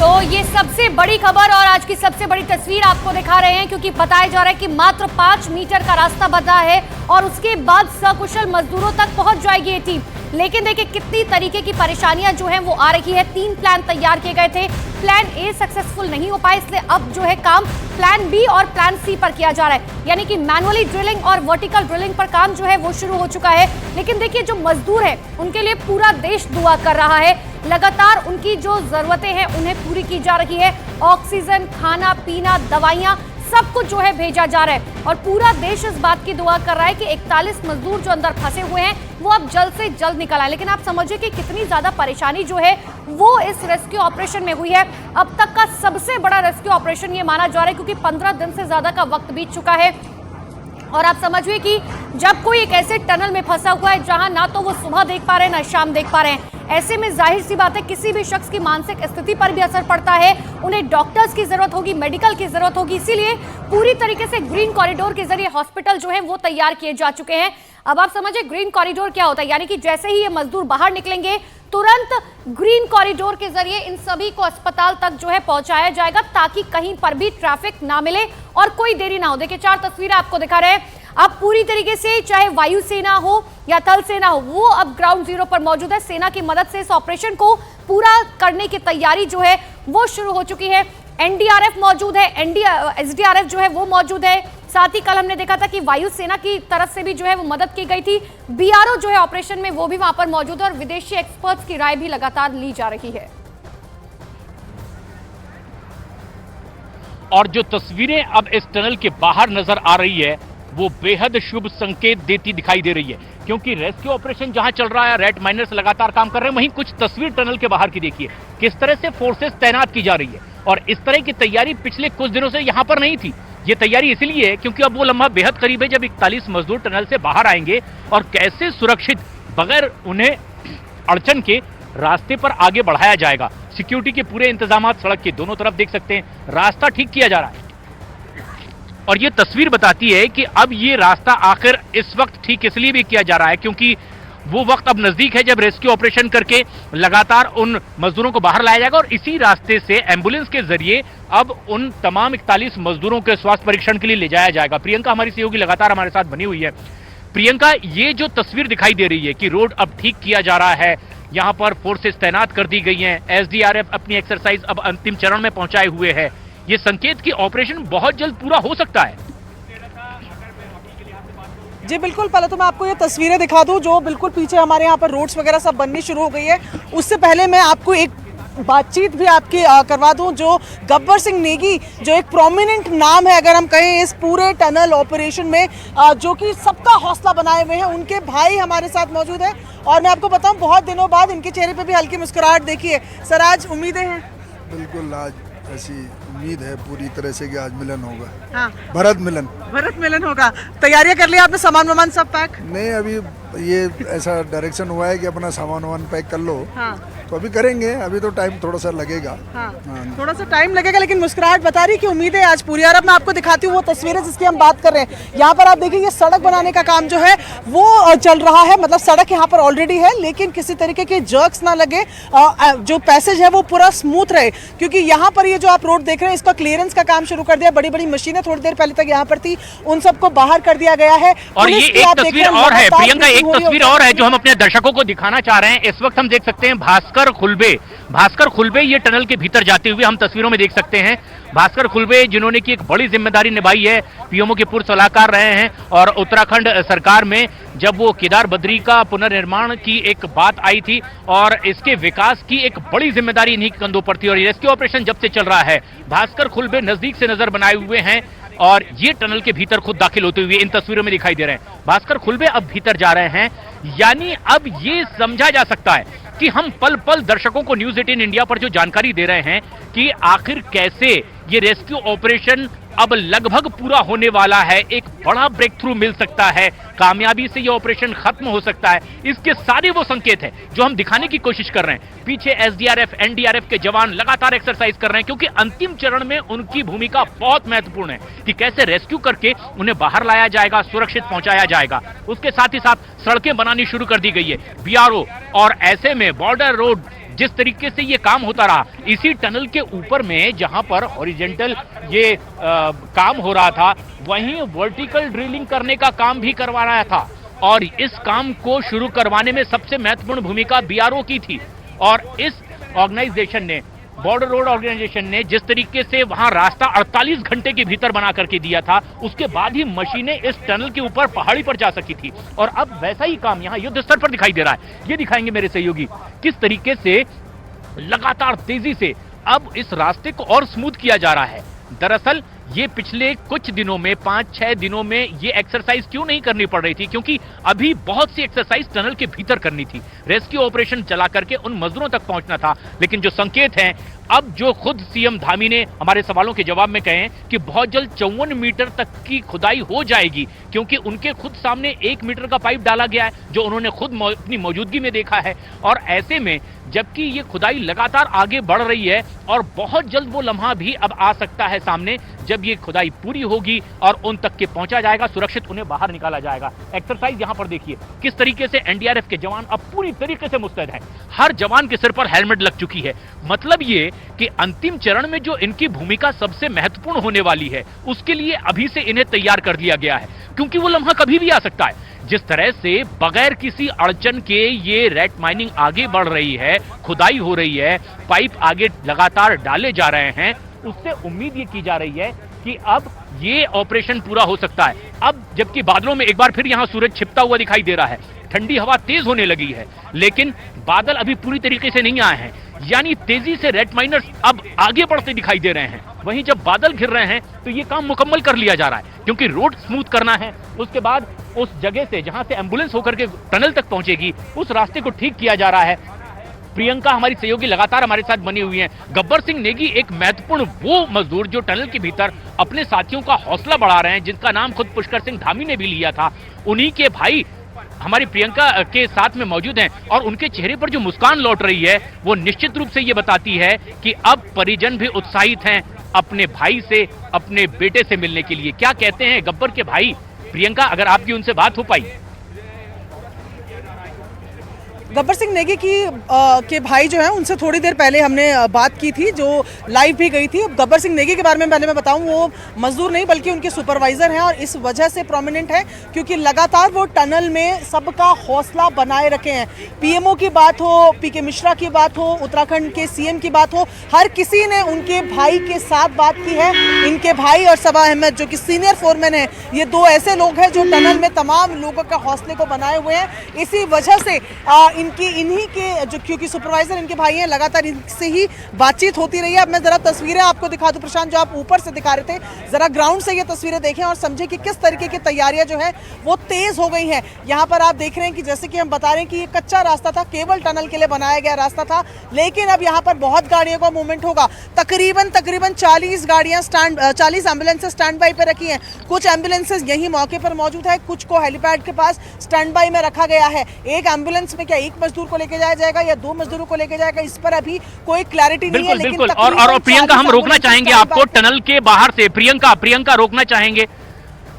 तो ये सबसे बड़ी खबर और आज की सबसे बड़ी तस्वीर आपको दिखा रहे हैं, क्योंकि बताया जा रहा है कि मात्र 5 मीटर का रास्ता बचा है और उसके बाद सकुशल मजदूरों तक पहुंच जाएगी ये टीम। लेकिन देखिए कितनी तरीके की परेशानियां जो हैं वो आ रही है। 3 प्लान तैयार किए गए थे, प्लान ए सक्सेसफुल नहीं हो पाए, इसलिए अब जो है काम प्लान बी और प्लान सी पर किया जा रहा है, यानी कि मैनुअली ड्रिलिंग और वर्टिकल ड्रिलिंग पर काम जो है वो शुरू हो चुका है। लेकिन देखिए जो मजदूर है उनके लिए पूरा देश दुआ कर रहा है, लगातार उनकी जो जरूरतें हैं उन्हें पूरी की जा रही है। ऑक्सीजन, खाना पीना, दवाइयां, सब कुछ जो है भेजा जा रहा है और पूरा देश इस बात की दुआ कर रहा है कि 41 मजदूर जो अंदर फंसे हुए हैं वो अब जल्द से जल्द निकल आए। लेकिन आप समझिए कि कितनी ज्यादा परेशानी जो है वो इस रेस्क्यू ऑपरेशन में हुई है। अब तक का सबसे बड़ा रेस्क्यू ऑपरेशन ये माना जा रहा है, क्योंकि 15 दिन से ज्यादा का वक्त बीत चुका है। और आप समझिए कि जब कोई एक ऐसे टनल में फंसा हुआ है जहां ना तो वो सुबह देख पा रहे हैं ना शाम देख पा रहे हैं, ऐसे में जाहिर सी बात है किसी भी शख्स की मानसिक स्थिति पर भी असर पड़ता है। उन्हें डॉक्टर्स की जरूरत होगी, मेडिकल की जरूरत होगी, इसीलिए पूरी तरीके से ग्रीन कॉरिडोर के जरिए हॉस्पिटल जो है वो तैयार किए जा चुके हैं। अब आप समझिए ग्रीन कॉरिडोर क्या होता है, यानी कि जैसे ही ये मजदूर बाहर निकलेंगे तुरंत ग्रीन कॉरिडोर के जरिए इन सभी को अस्पताल तक जो है पहुंचाया जाएगा, ताकि कहीं पर भी ट्रैफिक ना मिले और कोई देरी ना हो। देखिए 4 तस्वीरें आपको दिखा रहे हैं। अब पूरी तरीके से चाहे वायुसेना हो या थल सेना हो, वो अब ग्राउंड जीरो पर मौजूद है। सेना की मदद से इस ऑपरेशन को पूरा करने की तैयारी जो है वो शुरू हो चुकी है। एनडीआरएफ मौजूद है, एसडीआरएफ जो है वो मौजूद है। साथ ही कल हमने देखा था कि वायुसेना की तरफ से भी जो है वो मदद की गई थी। बीआरओ जो है ऑपरेशन में वो भी वहां पर मौजूद है और विदेशी एक्सपर्ट्स की राय भी लगातार ली जा रही है। और जो तस्वीरें अब इस टनल के बाहर नजर आ रही है वो बेहद शुभ संकेत देती दिखाई दे रही है, क्योंकि रेस्क्यू ऑपरेशन जहां चल रहा है, रेड माइनर्स लगातार काम कर रहे हैं, वहीं कुछ तस्वीर टनल के बाहर की देखिए किस तरह से फोर्सेस तैनात की जा रही है। और इस तरह की तैयारी पिछले कुछ दिनों से यहां पर नहीं थी। ये तैयारी इसलिए है क्योंकि अब वो लम्हा बेहद करीब है जब 41 मजदूर टनल से बाहर आएंगे और कैसे सुरक्षित बगैर उन्हें अड़चन के रास्ते पर आगे बढ़ाया जाएगा। सिक्योरिटी के पूरे इंतजाम सड़क के दोनों तरफ देख सकते हैं, रास्ता ठीक किया जा रहा है। और ये तस्वीर बताती है कि अब ये रास्ता आखिर इस वक्त ठीक इसलिए भी किया जा रहा है क्योंकि वो वक्त अब नजदीक है जब रेस्क्यू ऑपरेशन करके लगातार उन मजदूरों को बाहर लाया जाएगा और इसी रास्ते से एम्बुलेंस के जरिए अब उन तमाम 41 मजदूरों के स्वास्थ्य परीक्षण के लिए ले जाया जाएगा। प्रियंका हमारी सहयोगी लगातार हमारे साथ बनी हुई है। प्रियंका, ये जो तस्वीर दिखाई दे रही है कि रोड अब ठीक किया जा रहा है, यहाँ पर फोर्सेस तैनात कर दी गई हैं, एसडीआरएफ अपनी एक्सरसाइज अब अंतिम चरण में पहुंचाए हुए है, ये संकेत कि ऑपरेशन बहुत जल्द पूरा हो सकता है। जी बिल्कुल, पहले तो मैं आपको ये तस्वीरें दिखा दूं जो बिल्कुल पीछे हमारे यहाँ पर रोड्स वगैरह सब बननी शुरू हो गई है। उससे पहले मैं आपको एक बातचीत भी आपकी करवा दूं। जो गब्बर सिंह नेगी जो एक प्रोमिनेंट नाम है अगर हम कहें इस पूरे टनल ऑपरेशन में, जो कि सबका हौसला बनाए हुए हैं, उनके भाई हमारे साथ मौजूद है। और मैं आपको बताऊं बहुत दिनों बाद इनके चेहरे पे भी हल्की मुस्कुराहट देखी है। सर आज उम्मीदें हैं? बिल्कुल, आज ऐसी उम्मीद है पूरी तरह से कि आज मिलन होगा। हाँ, भरत मिलन होगा। तैयारियां कर लिया आपने, सामान वामान सब पैक? नहीं, अभी ये ऐसा डायरेक्शन हुआ है कि अपना सामान वामान पैक कर लो। हाँ। तो अभी करेंगे, अभी तो टाइम थोड़ा सा लगेगा। हाँ। थोड़ा सा टाइम लगेगा, लेकिन मुस्कुराहट बता रही कि उम्मीदें आज पूरी। और अब मैं आपको दिखाती हूँ वो तस्वीरें जिसकी हम बात कर रहे हैं। यहाँ पर आप देखिए ये सड़क बनाने का काम जो है वो चल रहा है, मतलब सड़क यहाँ पर ऑलरेडी है, लेकिन किसी तरीके के जर्क्स ना लगे, जो पैसेज है वो पूरा स्मूथ रहे। क्योंकि यहाँ पर ये जो आप रोड देख रहे हैं इसका क्लियरेंस का काम शुरू कर दिया। बड़ी बड़ी मशीनें थोड़ी देर पहले तक यहाँ पर थी, उन सबको बाहर कर दिया गया है। और ये एक तस्वीर और है प्रियंका, एक तस्वीर और है जो हम अपने दर्शकों को दिखाना चाह रहे हैं। इस वक्त हम देख सकते हैं भास्कर खुलबे ये टनल के भीतर जाते हुए हम तस्वीरों में देख सकते हैं। भास्कर खुलबे जिन्होंने की एक बड़ी जिम्मेदारी निभाई है, पीएमओ के पूर्व सलाहकार रहे हैं और उत्तराखंड सरकार में जब वो केदार बद्री का पुनर्निर्माण की एक बात आई थी और इसके विकास की एक बड़ी जिम्मेदारी इन्हीं के कंधों पर थी। और रेस्क्यू ऑपरेशन जब से चल रहा है भास्कर खुलबे नजदीक से नजर बनाए हुए हैं और ये टनल के भीतर खुद दाखिल होते हुए इन तस्वीरों में दिखाई दे रहे हैं। भास्कर खुलबे अब भीतर जा रहे हैं, यानी अब ये समझा जा सकता है कि हम पल पल दर्शकों को न्यूज 18 इंडिया पर जो जानकारी दे रहे हैं कि आखिर कैसे ये रेस्क्यू ऑपरेशन अब लगभग पूरा होने वाला है, एक बड़ा ब्रेक थ्रू मिल सकता है, कामयाबी से ये ऑपरेशन खत्म हो सकता है, इसके सारे वो संकेत हैं जो हम दिखाने की कोशिश कर रहे हैं। पीछे एसडीआरएफ एनडीआरएफ के जवान लगातार एक्सरसाइज कर रहे हैं क्योंकि अंतिम चरण में उनकी भूमिका बहुत महत्वपूर्ण है कि कैसे रेस्क्यू करके उन्हें बाहर लाया जाएगा, सुरक्षित पहुंचाया जाएगा। उसके साथ ही साथ सड़कें बनानी शुरू कर दी गई है बीआरओ, और ऐसे में बॉर्डर रोड जिस तरीके से ये काम होता रहा, इसी टनल के ऊपर में जहां पर हॉरिजॉन्टल ये काम हो रहा था, वहीं वर्टिकल ड्रिलिंग करने का काम भी करवा रहा था। और इस काम को शुरू करवाने में सबसे महत्वपूर्ण भूमिका बीआरओ की थी। और इस ऑर्गेनाइजेशन ने, बॉर्डर रोड ऑर्गेनाइजेशन ने जिस तरीके से वहां रास्ता 48 घंटे के भीतर बना करके दिया था, उसके बाद ही मशीनें इस टनल के ऊपर पहाड़ी पर जा सकी थी। और अब वैसा ही काम यहां युद्ध स्तर पर दिखाई दे रहा है। ये दिखाएंगे मेरे सहयोगी किस तरीके से लगातार तेजी से अब इस रास्ते को और स्मूथ किया जा रहा है। दरअसल ये पिछले कुछ दिनों में, 5-6 दिनों में ये एक्सरसाइज क्यों नहीं करनी पड़ रही थी? क्योंकि अभी बहुत सी एक्सरसाइज टनल के भीतर करनी थी, रेस्क्यू ऑपरेशन चला करके उन मजदूरों तक पहुंचना था। लेकिन जो संकेत हैं, अब जो खुद सीएम धामी ने हमारे सवालों के जवाब में कहे कि बहुत जल्द 54 मीटर तक की खुदाई हो जाएगी, क्योंकि उनके खुद सामने 1 मीटर का पाइप डाला गया है, जो उन्होंने खुद अपनी मौजूदगी में देखा है। और ऐसे में जबकि ये खुदाई लगातार आगे बढ़ रही है और बहुत जल्द वो लम्हा भी अब आ सकता है सामने, जब ये खुदाई पूरी होगी और उन तक के पहुंचा जाएगा, सुरक्षित उन्हें बाहर निकाला जाएगा। एक्सरसाइज यहां पर देखिए किस तरीके से एनडीआरएफ के जवान अब पूरी तरीके से मुस्तैद हैं। हर जवान के सिर पर हेलमेट लग चुकी है। मतलब ये कि अंतिम चरण में जो इनकी भूमिका सबसे महत्वपूर्ण होने वाली है, उसके लिए अभी से इन्हें तैयार कर लिया गया है, क्योंकि वो लम्हा कभी भी आ सकता है। जिस तरह से बगैर किसी अड़चन के ये रेत माइनिंग आगे बढ़ रही है, खुदाई हो रही है, पाइप आगे लगातार डाले जा रहे हैं, उससे उम्मीद ये की जा रही है कि अब ये ऑपरेशन पूरा हो सकता है। अब जबकि बादलों में एक बार फिर यहां सूरज छिपता हुआ दिखाई दे रहा है, ठंडी हवा तेज होने लगी है, लेकिन बादल अभी पूरी तरीके से नहीं आए हैं, यानी तेजी से रेत माइनर्स अब आगे बढ़ते दिखाई दे रहे हैं। वहीं जब बादल घिर रहे हैं तो ये काम मुकम्मल कर लिया जा रहा है, क्योंकि रोड स्मूथ करना है। उसके बाद उस जगह से जहां से एम्बुलेंस होकर के टनल तक पहुंचेगी, उस रास्ते को ठीक किया जा रहा है। प्रियंका हमारी सहयोगी लगातार हमारे साथ बनी हुई हैं। गब्बर सिंह नेगी एक महत्वपूर्ण वो मजदूर जो टनल के भीतर अपने साथियों का हौसला बढ़ा रहे हैं, जिनका नाम खुद पुष्कर सिंह धामी ने भी लिया था। उन्हीं के भाई हमारी प्रियंका के साथ में मौजूद हैं और उनके चेहरे पर जो मुस्कान लौट रही है, वो निश्चित रूप से ये बताती है कि अब परिजन भी उत्साहित हैं अपने भाई से, अपने बेटे से मिलने के लिए। क्या कहते हैं गब्बर के भाई? प्रियंका, अगर आपकी उनसे बात हो पाई? गब्बर सिंह नेगी के भाई जो हैं उनसे थोड़ी देर पहले हमने बात की थी, जो लाइव भी गई थी। गब्बर सिंह नेगी के बारे में पहले मैं बताऊं, वो मजदूर नहीं बल्कि उनके सुपरवाइजर हैं और इस वजह से प्रोमिनेंट है क्योंकि लगातार वो टनल में सबका हौसला बनाए रखे हैं। पीएमओ की बात हो, पीके मिश्रा की बात हो, उत्तराखंड के सीएम की बात हो, हर किसी ने उनके भाई के साथ बात की है। इनके भाई और सबा अहमद जो कि सीनियर फोरमैन है, ये दो ऐसे लोग हैं जो टनल में तमाम लोगों का हौसले को बनाए हुए हैं। इसी वजह से इन्हीं के जो, क्योंकि सुपरवाइजर इनके भाई हैं, लगातार इनसे ही बातचीत होती रही है। अब मैं जरा तस्वीरें आपको दिखा दूं प्रशांत, जो आप ऊपर से दिखा रहे थे, जरा ग्राउंड से ये तस्वीरें देखें और समझें कि किस तरीके की तैयारियां जो है वो तेज हो गई हैं। यहाँ पर आप देख रहे हैं कि जैसे कि हम बता रहे हैं कि ये कच्चा रास्ता था, केवल टनल के लिए बनाया गया रास्ता था, लेकिन अब यहाँ पर बहुत गाड़ियों का मूवमेंट होगा। तकरीबन 40 गाड़ियां 40 एम्बुलेंसेज स्टैंड बाई पे रखी हैं। कुछ एम्बुलेंसेज यही मौके पर मौजूद है, कुछ को हेलीपैड के पास स्टैंड बाई में रखा गया है। एक एम्बुलेंस में क्या एक मजदूर को लेके जाया जाएगा या 2 मजदूरों को लेके जाएगा, इस पर अभी कोई क्लैरिटी नहीं है। बिल्कुल। और प्रियंका, हम रोकना चाहेंगे आपको टनल के बाहर से। प्रियंका रोकना चाहेंगे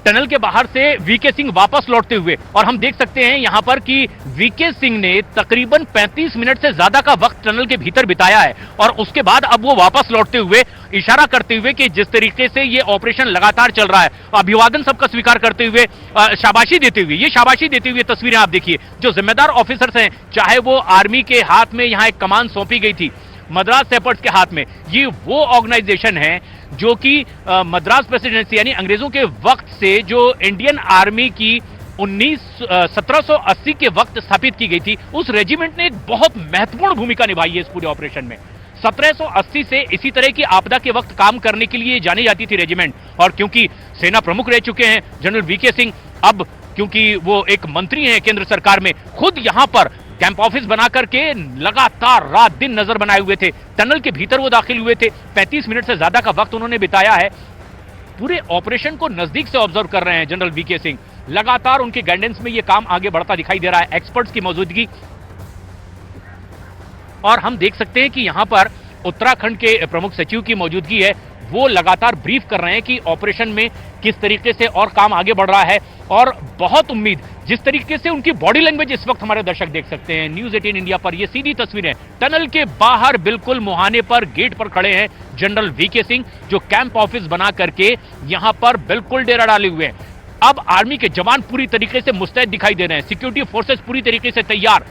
टनल के बाहर से वीके सिंह वापस लौटते हुए। और हम देख सकते हैं यहां पर कि वीके सिंह ने तकरीबन 35 मिनट से ज्यादा का वक्त टनल के भीतर बिताया है और उसके बाद अब वो वापस लौटते हुए इशारा करते हुए कि जिस तरीके से ये ऑपरेशन लगातार चल रहा है, अभिवादन सबका स्वीकार करते हुए, शाबाशी देते हुए तस्वीरें आप देखिए। जो जिम्मेदार ऑफिसर्स हैं, चाहे वो आर्मी के हाथ में यहां एक कमान सौंपी गई थी, मद्रास सेपर्स के हाथ में, ये वो ऑर्गेनाइजेशन है जो कि मद्रास प्रेसिडेंसी यानी अंग्रेजों के वक्त से जो इंडियन आर्मी की 1780 के वक्त स्थापित की गई थी, उस रेजिमेंट ने एक बहुत महत्वपूर्ण भूमिका निभाई है इस पूरे ऑपरेशन में। 1780 से इसी तरह की आपदा के वक्त काम करने के लिए जानी जाती थी रेजिमेंट। और क्योंकि सेना प्रमुख रह चुके हैं जनरल वीके सिंह, अब क्योंकि वो एक मंत्री हैं केंद्र सरकार में, खुद यहां पर कैंप ऑफिस बना करके लगातार रात दिन नजर बनाए हुए थे। टनल के भीतर वो दाखिल हुए थे, 35 मिनट से ज्यादा का वक्त उन्होंने बिताया है। पूरे ऑपरेशन को नजदीक से ऑब्जर्व कर रहे हैं जनरल वीके सिंह। लगातार उनके गाइडेंस में ये काम आगे बढ़ता दिखाई दे रहा है, एक्सपर्ट्स की मौजूदगी। और हम देख सकते हैं कि यहां पर उत्तराखंड के प्रमुख सचिव की मौजूदगी है, वो लगातार ब्रीफ कर रहे हैं कि ऑपरेशन में किस तरीके से और काम आगे बढ़ रहा है, और बहुत उम्मीद, जिस तरीके से उनकी बॉडी लैंग्वेज इस वक्त हमारे दर्शक देख सकते हैं न्यूज 18 इंडिया पर, ये सीधी तस्वीरें टनल के बाहर बिल्कुल मुहाने पर गेट पर खड़े हैं जनरल वीके सिंह, जो कैंप ऑफिस बना करके यहां पर बिल्कुल डेरा डाले हुए हैं। अब आर्मी के जवान पूरी तरीके से मुस्तैद दिखाई दे रहे हैं, सिक्योरिटी फोर्सेस पूरी तरीके से तैयार,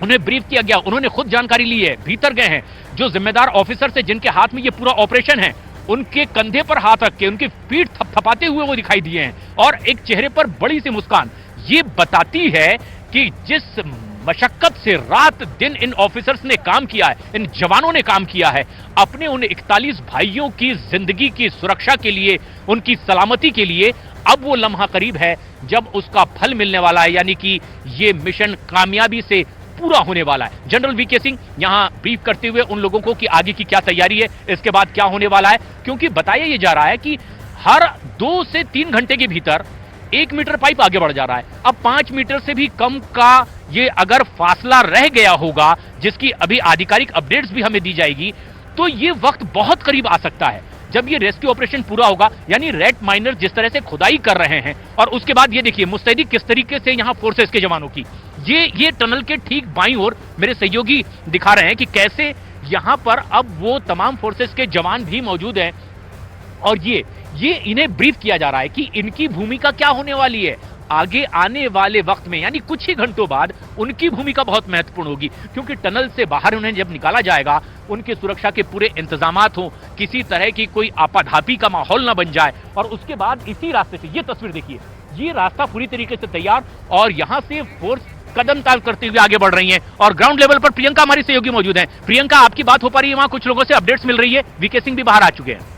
उन्हें ब्रीफ किया गया, उन्होंने खुद जानकारी ली है, भीतर गए हैं। जो जिम्मेदार ऑफिसर से जिनके हाथ में ये पूरा ऑपरेशन है, उनके कंधे पर हाथ रख के उनकी पीठ थपथपाते हुए वो दिखाई दिए हैं, और एक चेहरे पर बड़ी सी मुस्कान। ये बताती है कि जिस मशक्कत से रात दिन इन ऑफिसर्स ने काम किया है, इन जवानों ने काम किया है, अपने उन 41 भाइयों की जिंदगी की सुरक्षा के लिए, उनकी सलामती के लिए, अब वो लम्हा करीब है जब उसका फल मिलने वाला है, यानी कि ये मिशन कामयाबी से पूरा होने वाला है। जनरल वीके सिंह यहां ब्रीफ करते हुए उन लोगों को कि आगे की क्या तैयारी है, इसके बाद क्या होने वाला है, क्योंकि बताया यह जा रहा है कि हर 2 से 3 घंटे के भीतर 1 मीटर पाइप आगे बढ़ जा रहा है। अब 5 मीटर से भी कम का ये अगर फासला रह गया होगा, जिसकी अभी आधिकारिक अपडेट्स भी हमें दी जाएगी, तो ये वक्त बहुत करीब आ सकता है जब ये रेस्क्यू ऑपरेशन पूरा होगा। यानी रेड माइनर जिस तरह से खुदाई कर रहे हैं, और उसके बाद ये देखिए मुस्तैदी किस तरीके से यहां फोर्सेस के जवानों की, ये टनल के ठीक बाईं ओर मेरे सहयोगी दिखा रहे हैं कि कैसे यहां पर अब वो तमाम फोर्सेस के जवान भी मौजूद हैं, और ये इन्हें ब्रीफ किया जा रहा है कि इनकी भूमिका क्या होने वाली है आगे आने वाले वक्त में, यानी कुछ ही घंटों बाद उनकी भूमिका बहुत महत्वपूर्ण होगी, क्योंकि टनल से बाहर उन्हें जब निकाला जाएगा, उनकी सुरक्षा के पूरे इंतजामात हो, किसी तरह की कोई आपाधापी का माहौल ना बन जाए, और उसके बाद इसी रास्ते से, ये तस्वीर देखिए, ये रास्ता पूरी तरीके से तैयार, और यहां से फोर्स कदम ताल करते हुए आगे बढ़ रही हैं। और ग्राउंड लेवल पर प्रियंका हमारी सहयोगी मौजूद हैं। प्रियंका, आपकी बात हो पा रही है वहां, कुछ लोगों से अपडेट्स मिल रही है, वीके सिंह भी बाहर आ चुके हैं।